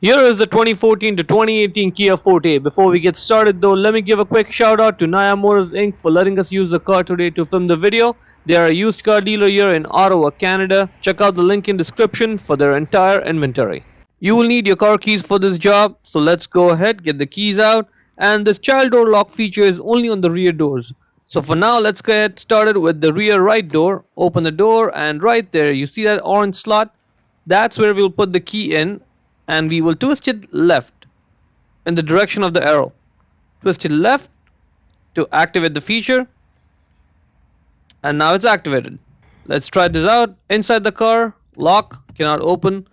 Here is the 2014 to 2018 Kia Forte. Before we get started though, let me give a quick shout out to Naya Motors Inc. for letting us use the car today to film the video. They are a used car dealer here in Ottawa, Canada. Check out the link in description for their entire inventory. You will need your car keys for this job, so let's go ahead, get the keys out. And this child door lock feature is only on the rear doors. So for now, let's get started with the rear right door. Open the door and right there, you see that orange slot? That's where we'll put the key in, and we will twist it left in the direction of the arrow. Twist it left to activate the feature, and now it's activated. Let's try this out. Inside the car, lock, cannot open.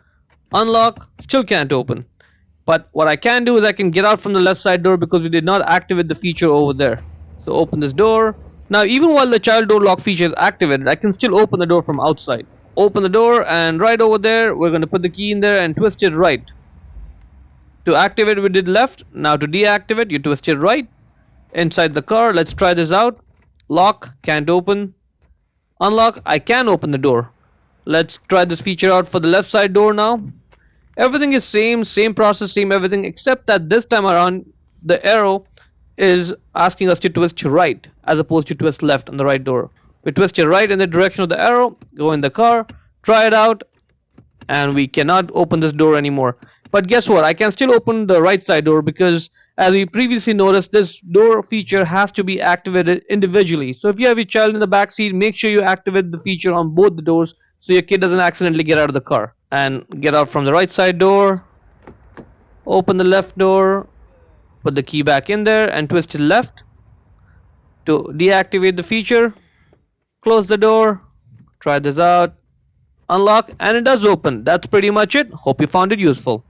Unlock, still can't open. But what I can do is I can get out from the left side door because we did not activate the feature over there. So open this door. Now even while the child door lock feature is activated, I can still open the door from outside. Open the door, and right over there we're going to put the key in there and twist it right. To activate we did left. Now to deactivate you twist it right. Inside the car, let's try this out. Lock, can't open. Unlock, I can open the door. Let's try this feature out for the left side door now. Everything is same process, same everything, except that this time around the arrow is asking us to twist right as opposed to twist left on the right door. We twist it right in the direction of the arrow, go in the car, try it out, and we cannot open this door anymore. But guess what? I can still open the right side door because as we previously noticed, this door feature has to be activated individually. So if you have your child in the back seat, make sure you activate the feature on both the doors so your kid doesn't accidentally get out of the car. And get out from the right side door, open the left door, put the key back in there and twist it left to deactivate the feature. Close the door, try this out, unlock, and it does open. That's pretty much it. Hope you found it useful.